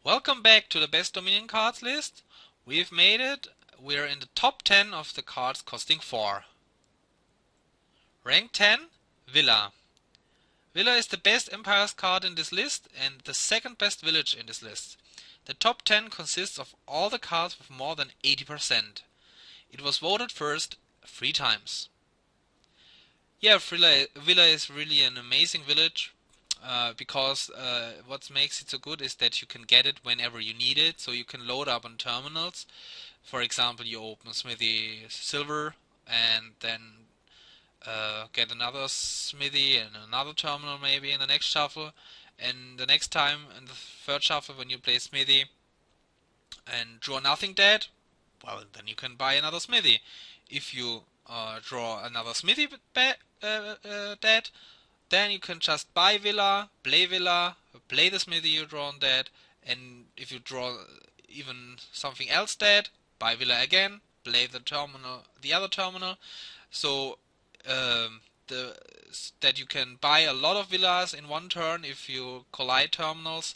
Welcome back to the best Dominion cards list. We've made it. We're in the top 10 of the cards costing 4. Rank 10, Villa. Villa is the best Empires card in this list and the second best village in this list. The top 10 consists of all the cards with more than 80%. It was voted first 3 times. Yeah, Villa is really an amazing village. Because what makes it so good is that you can get it whenever you need it, so you can load up on terminals. For example, you open Smithy Silver and then get another Smithy and another terminal maybe in the next shuffle, and the next time in the third shuffle when you play Smithy and draw nothing dead, well, then you can buy another Smithy. If you draw another Smithy dead, then you can just buy Villa, play the Smithy you drawn dead, and if you draw even something else dead, buy Villa again, play the other terminal. So the that you can buy a lot of villas in one turn if you collide terminals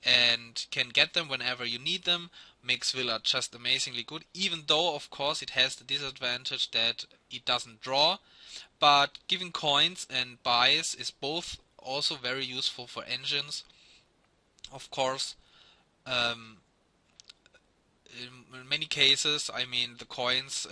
and can get them whenever you need them, makes Villa just amazingly good, even though of course it has the disadvantage that it doesn't draw. But giving coins and buys is both also very useful for engines. Of course, um, in many cases, I mean, the coins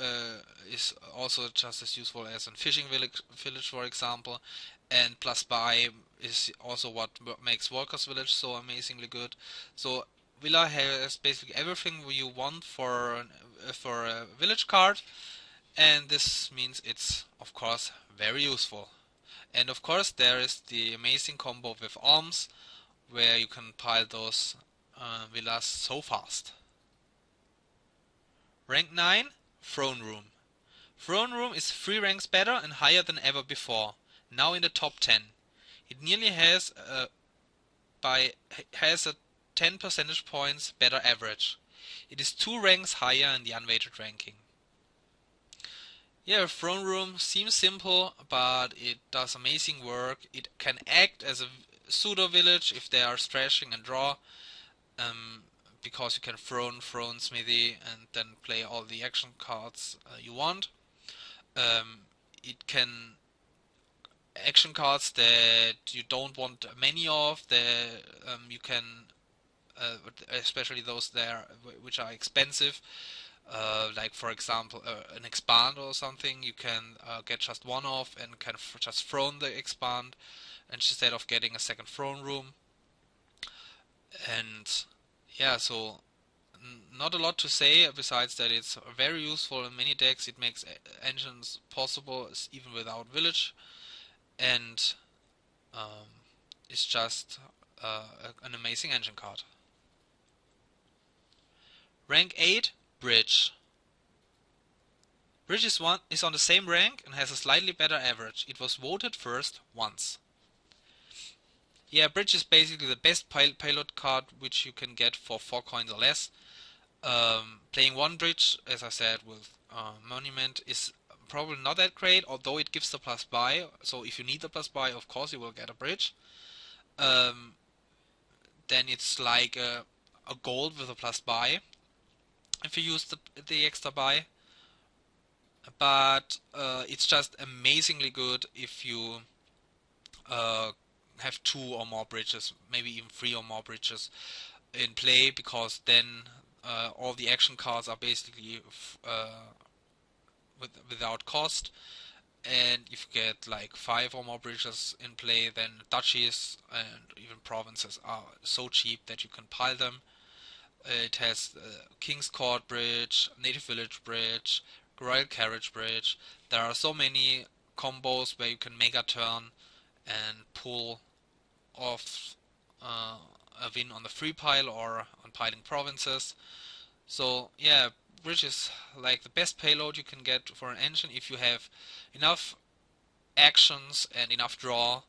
is also just as useful as in village, for example. And plus buy is also what makes Walker's Village so amazingly good. So Villa has basically everything you want for a village card, and this means it's of course very useful. And of course there is the amazing combo with Alms, where you can pile those villas so fast. Rank 9, Throne Room. Throne Room is 3 ranks better and higher than ever before, now in the top 10. It nearly has a 10 percentage points better average. It is 2 ranks higher in the unweighted ranking. Yeah, Throne Room seems simple, but it does amazing work. It can act as a pseudo village if they are strashing and draw, um, because you can throne Smithy and then play all the action cards you want. It can action cards that you don't want many of. You can, especially those there which are expensive. Like for example an expand or something, you can get just one off and kind of just throne the expand instead of getting a second throne room. And yeah, so not a lot to say besides that it's very useful in many decks. It makes engines possible even without village, and it's just an amazing engine card. Rank 8, Bridge. Bridge is on the same rank and has a slightly better average. It was voted first once. Yeah, Bridge is basically the best payload card which you can get for 4 coins or less. Playing one bridge, as I said, with Monument is probably not that great, although it gives the plus buy. So if you need the plus buy, of course you will get a bridge. Then it's like a gold with a plus buy if you use the extra buy. But it's just amazingly good if you have 2 or more bridges, maybe even 3 or more bridges in play, because then all the action cards are basically without cost. And if you get like 5 or more bridges in play, then duchies and even provinces are so cheap that you can pile them. It has King's Court Bridge, Native Village Bridge, Royal Carriage Bridge. There are so many combos where you can make a turn and pull off a win on the free pile or on piling provinces. So yeah, Bridge is like the best payload you can get for an engine. If you have enough actions and enough draw,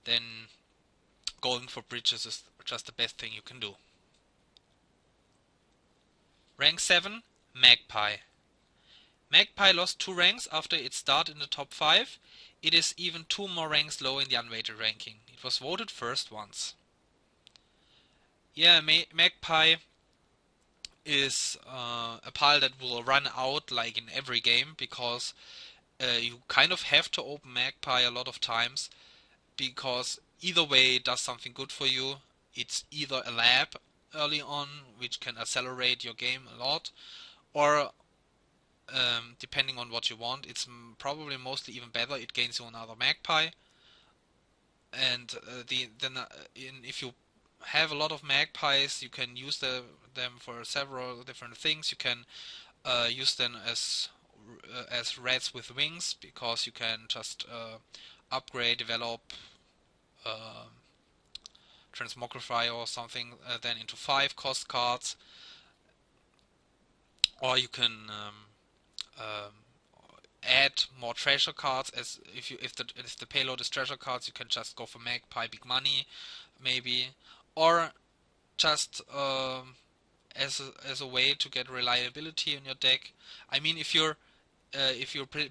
then going for bridges is just the best thing you can do. Rank 7, Magpie. Magpie lost 2 ranks after its start in the top 5. It is even 2 more ranks low in the unweighted ranking. It was voted first once. Yeah, Magpie is a pile that will run out like in every game because you kind of have to open Magpie a lot of times because either way it does something good for you. It's either a lab early on, which can accelerate your game a lot, or depending on what you want, it's probably mostly even better. It gains you another Magpie, and if you have a lot of Magpies, you can use them for several different things. You can use them as rats with wings because you can just upgrade, develop, uh, transmogrify or something then into 5 cost cards, or you can um, add more treasure cards. As if the payload is treasure cards, you can just go for Magpie Big Money, maybe, or just as a way to get reliability in your deck. I mean, if you're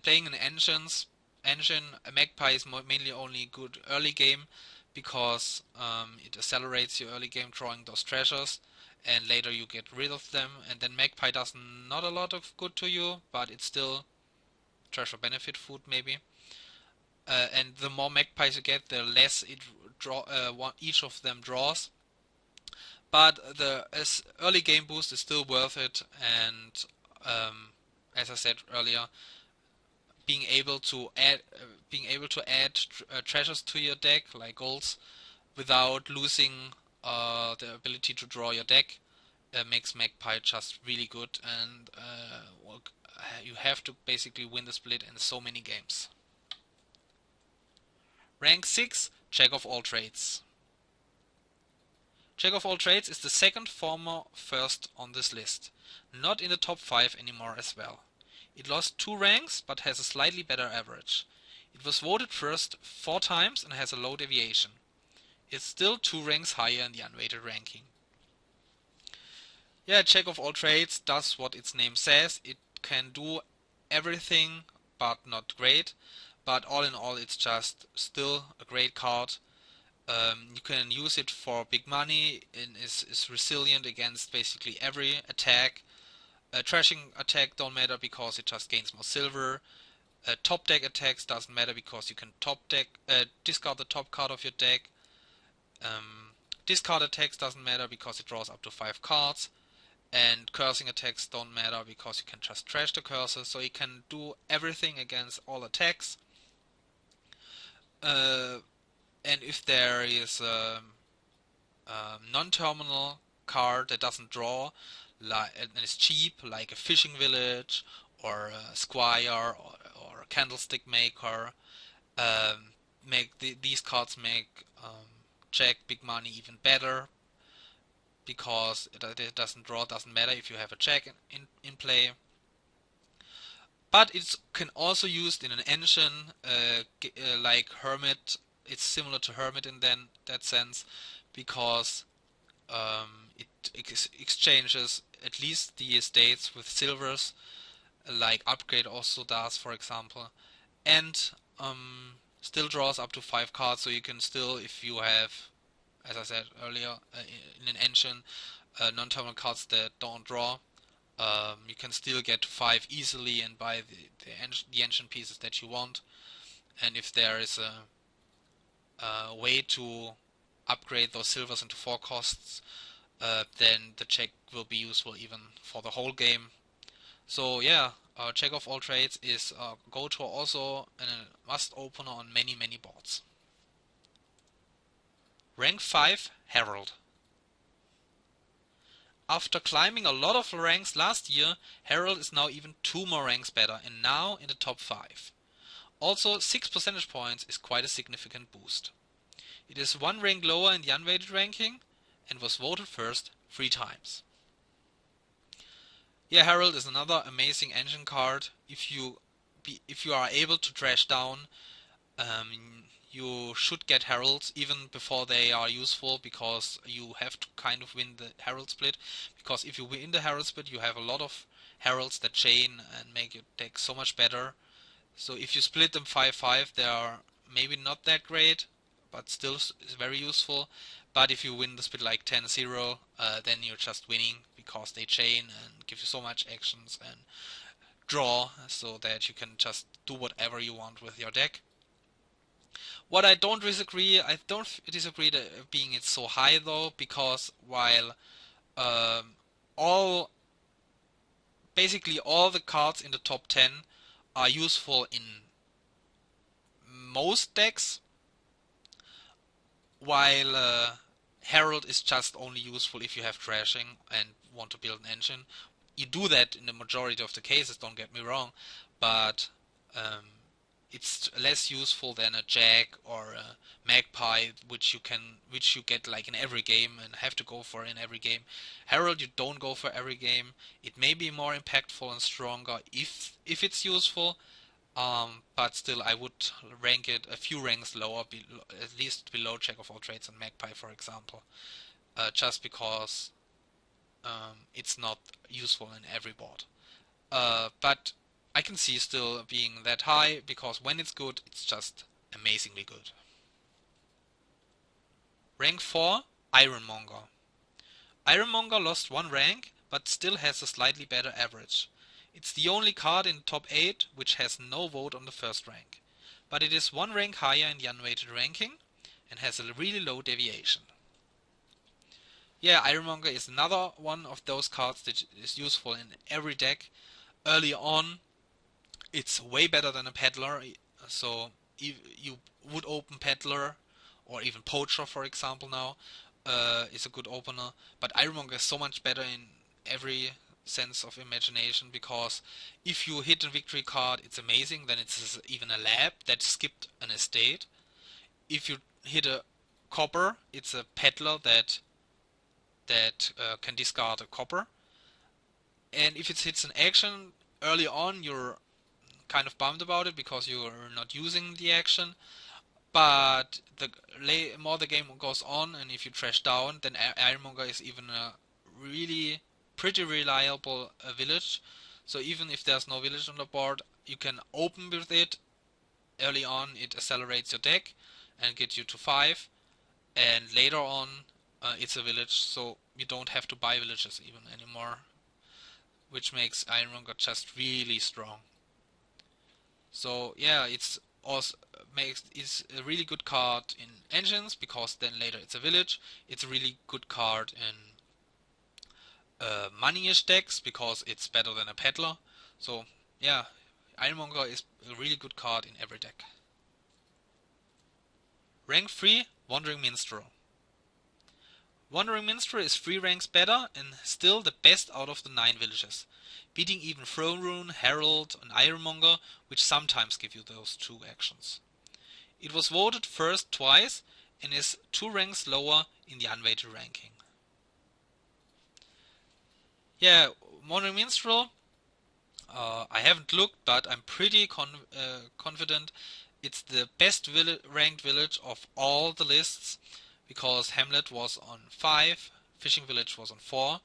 playing an engine, a Magpie is mainly only good early game because it accelerates your early game drawing those treasures, and later you get rid of them. And then Magpie does not a lot of good to you, but it's still treasure benefit food maybe. And the more Magpies you get, the less each of them draws. But the early game boost is still worth it, and as I said earlier, being able to add treasures to your deck like golds without losing the ability to draw your deck makes Magpie just really good, and you have to basically win the split in so many games. Rank 6, Jack of all trades. Jack of all trades is the second former first on this list, not in the top 5 anymore as well. It lost 2 ranks but has a slightly better average. It was voted first 4 times and has a low deviation. It's still 2 ranks higher in the unweighted ranking. Yeah, Jack of all trades does what its name says. It can do everything but not great. But all in all, it's just still a great card. You can use it for big money and is resilient against basically every attack. Trashing attack don't matter because it just gains more silver. Top deck attacks doesn't matter because you can discard the top card of your deck. Discard attacks doesn't matter because it draws up to 5 cards. And cursing attacks don't matter because you can just trash the curses, so you can do everything against all attacks. And if there is a non-terminal card that doesn't draw and is cheap, like a fishing village or a squire or a candlestick maker, these cards make Jack Big Money even better because it doesn't draw. Doesn't matter if you have a Jack in play. But it can also used in an engine like Hermit. It's similar to Hermit in that sense because it exchanges at least the estates with silvers, like Upgrade also does, for example, and still draws up to 5 cards. So you can still, if you have, as I said earlier, in an engine, non-terminal cards that don't draw, you can still get to 5 easily and buy the engine pieces that you want. And if there is a way to upgrade those silvers into 4 costs, then the check will be useful even for the whole game. So yeah, Jack of all trades is a go-to also and a must opener on many boards. Rank 5 Herald. After climbing a lot of ranks last year, Herald is now even 2 more ranks better and now in the top 5. Also 6 percentage points is quite a significant boost. It is 1 rank lower in the unweighted ranking and was voted first 3 times. Yeah, Herald is another amazing engine card. If you are able to trash down, you should get Heralds even before they are useful because you have to kind of win the Herald split. Because if you win the Herald split, you have a lot of Heralds that chain and make your deck so much better. So if you split them 5-5, they are maybe not that great, but still is very useful. But if you win the split like 10-0, then you're just winning because they chain and give you so much actions and draw so that you can just do whatever you want with your deck. What I don't disagree, being it so high though, because while all basically all the cards in the top 10 are useful in most decks, while Herald is just only useful if you have trashing and want to build an engine. You do that in the majority of the cases, don't get me wrong, but it's less useful than a Jack or a Magpie, which you get like in every game and have to go for in every game. Herald you don't go for every game. It may be more impactful and stronger if it's useful, but still I would rank it a few ranks lower, at least below Jack of all trades and Magpie, for example, just because it's not useful in every board. But I can see still being that high, because when it's good, it's just amazingly good. Rank 4, Ironmonger. Ironmonger lost 1 rank, but still has a slightly better average. It's the only card in the top 8 which has no vote on the first rank, but it is 1 rank higher in the unweighted ranking and has a really low deviation. Yeah, Ironmonger is another one of those cards that is useful in every deck. Early on, it's way better than a Peddler, so you would open Peddler or even Poacher, for example, now is a good opener. But Ironmonger is so much better in every sense of imagination, because if you hit a victory card, it's amazing. Then it's even a lab that skipped an estate. If you hit a copper, it's a Peddler that can discard a copper. And if it hits an action early on, you're kind of bummed about it because you're not using the action. But the more the game goes on, and if you trash down, then Ironmonger is even a really pretty reliable village. So even if there's no village on the board, you can open with it. Early on, it accelerates your deck and gets you to 5. And later on, it's a village, so you don't have to buy villages even anymore, which makes Ironmonger just really strong. So yeah, it's a really good card in engines, because then later it's a village. It's a really good card in money-ish decks because it's better than a Peddler. So yeah, Ironmonger is a really good card in every deck. Rank 3, Wandering Minstrel. Wandering Minstrel is 3 ranks better and still the best out of the 9 villages, beating even Throne Rune, Herald and Ironmonger, which sometimes give you those 2 actions. It was voted first twice and is 2 ranks lower in the unweighted ranking. Yeah, Wandering Minstrel, I haven't looked, but I'm pretty confident it's the best ranked village of all the lists, because Hamlet was on 5, Fishing Village was on 4,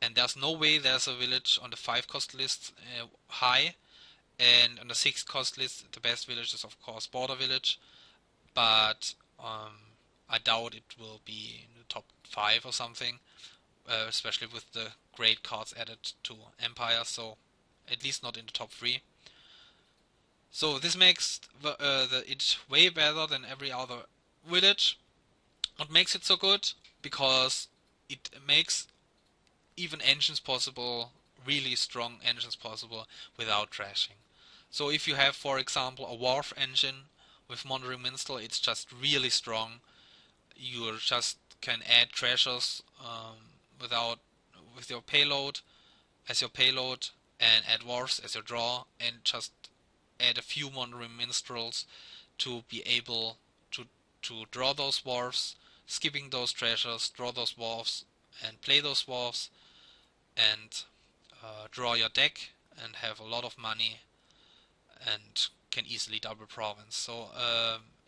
and there's no way there's a village on the 5 cost list high. And on the 6 cost list, the best village is of course Border Village, but I doubt it will be in the top 5 or something, especially with the great cards added to Empire, so at least not in the top 3. So this makes it way better than every other village. What makes it so good? Because it makes even engines possible, really strong engines possible, without trashing. So if you have, for example, a Wharf engine with Wandering Minstrel, it's just really strong. You just can add treasures with your payload as your payload, and add Wharfs as your draw, and just add a few Wandering Minstrels to be able to draw those Wharfs, skipping those treasures, draw those Wharfs, and play those Wharfs, and draw your deck, and have a lot of money, and can easily double province. So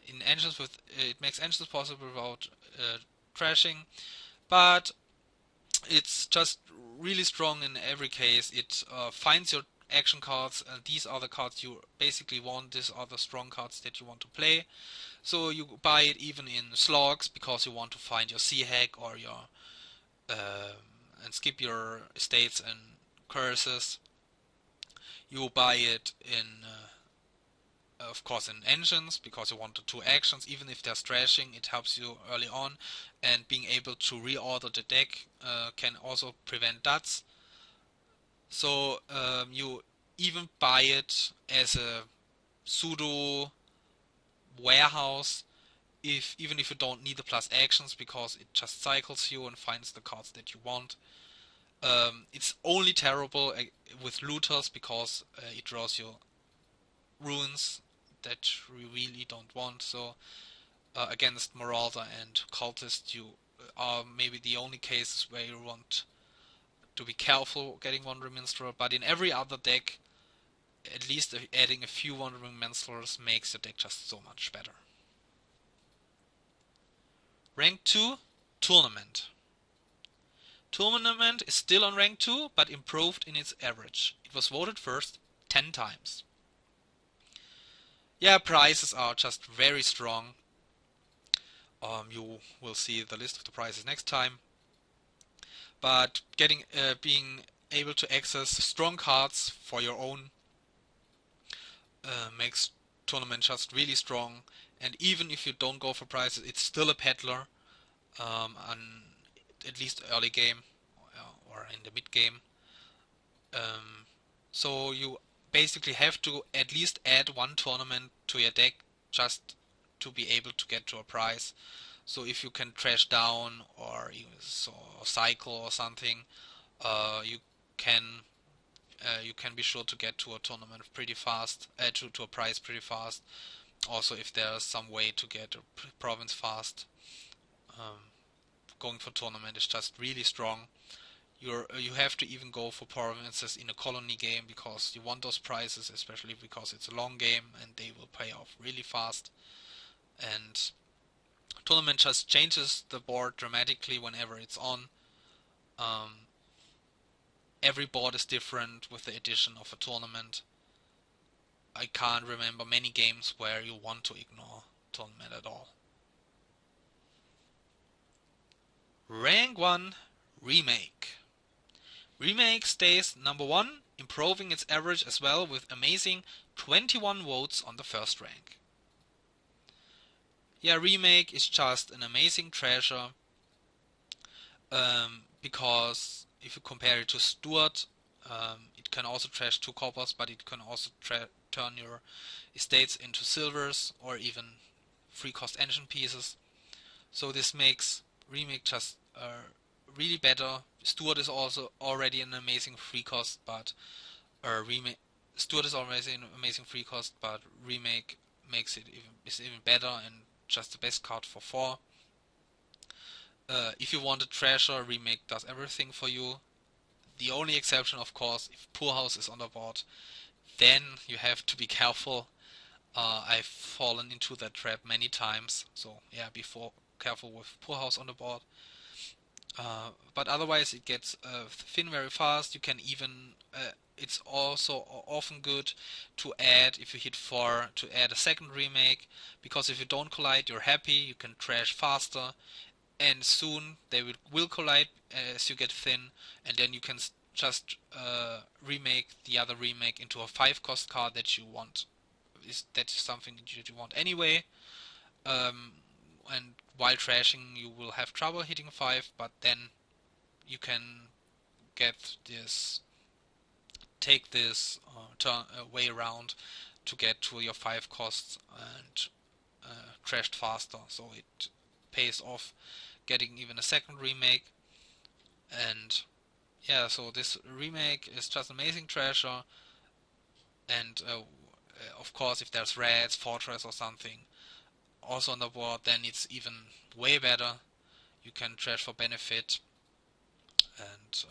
in engines it makes engines possible without trashing, but it's just really strong in every case. It finds your action cards, these are the cards you basically want, these are the strong cards that you want to play. So you buy it even in slogs because you want to find your sea hack or your and skip your estates and curses. You buy it in of course in engines because you want the 2 actions. Even if they're trashing, it helps you early on, and being able to reorder the deck can also prevent duds. So you even buy it as a pseudo warehouse, even if you don't need the plus actions, because it just cycles you and finds the cards that you want. It's only terrible with looters because it draws you ruins that we really don't want. So against Marauder and Cultist, you are maybe the only cases where you want to be careful getting Wandering Minstrel, but in every other deck, at least adding a few Wandering Minstrels makes your deck just so much better. Rank 2, Tournament. Tournament is still on rank 2, but improved in its average. It was voted first 10 times. Yeah, prices are just very strong. You will see the list of the prices next time. But being able to access strong cards for your own makes Tournament just really strong. And even if you don't go for prices, it's still a peddler, at least early game or in the mid game. So you basically have to at least add 1 tournament to your deck just to be able to get to a prize. So if you can trash down or cycle or something, you can be sure to get to a tournament pretty fast, to a prize pretty fast. Also, if there's some way to get a province fast, going for tournament is just really strong. You have to even go for provinces in a colony game because you want those prizes, especially because it's a long game and they will pay off really fast. And tournament just changes the board dramatically whenever it's on. Every board is different with the addition of a tournament. I can't remember many games where you want to ignore tournament at all. Rank 1, Remake. Remake stays number 1, improving its average as well with amazing 21 votes on the first rank. Yeah, Remake is just an amazing treasure, because if you compare it to Stuart, it can also trash 2 coppers, but it can also turn your estates into silvers or even free cost engine pieces. So this makes Remake just really better. Stuart is also already an amazing free cost, but Stuart is already an amazing free cost, but Remake makes it even better and just the best card for 4. If you want a treasure, Remake does everything for you. The only exception, of course, if Poor House is on the board, then you have to be careful. I've fallen into that trap many times, so yeah, be careful with Poor House on the board. But otherwise it gets thin very fast. You can even it's also often good to add, if you hit 4, to add a second Remake, because if you don't collide you're happy, you can trash faster, and soon they will collide as you get thin, and then you can just remake the other Remake into a 5 cost card that you want. That is something that you want anyway. And while trashing you will have trouble hitting 5, but then you can take this way around to get to your 5 costs and trashed faster, so it pays off getting even a second Remake. And yeah, so this Remake is just amazing treasure, and of course if there's Reds, Fortress or something also on the board, then it's even way better. You can trash for benefit and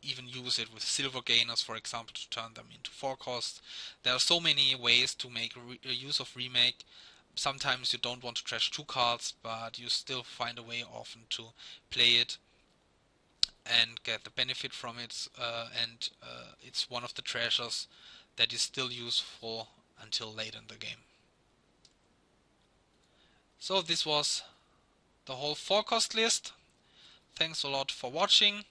even use it with silver gainers, for example, to turn them into 4 costs. There are so many ways to make use of Remake. Sometimes you don't want to trash 2 cards, but you still find a way often to play it. and get the benefit from it, and it's one of the treasures that is still useful until late in the game. So this was the whole 4-cost list. Thanks a lot for watching.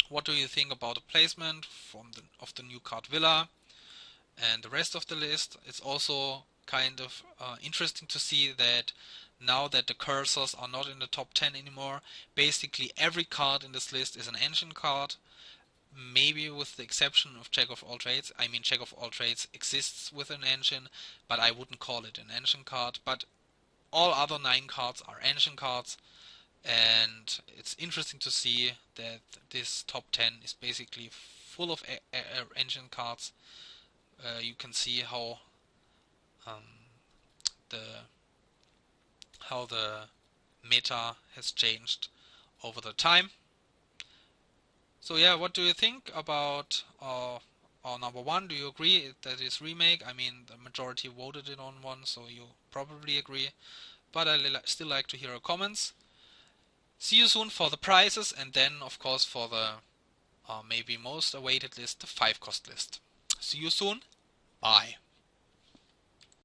What do you think about the placement of the new card Villa and the rest of the list? It's also kind of interesting to see that now that the cursors are not in the top 10 anymore, basically every card in this list is an engine card, maybe with the exception of Jack of all trades. I mean, Jack of all trades exists with an engine, but I wouldn't call it an engine card. But all other 9 cards are engine cards, and it's interesting to see that this top 10 is basically full of engine cards. You can see how the meta has changed over the time. So yeah, what do you think about our number 1? Do you agree that is Remake? I mean, the majority voted it on 1, so you probably agree. But I still like to hear your comments. See you soon for the prizes, and then of course for the maybe most awaited list, the 5-cost list. See you soon. Bye.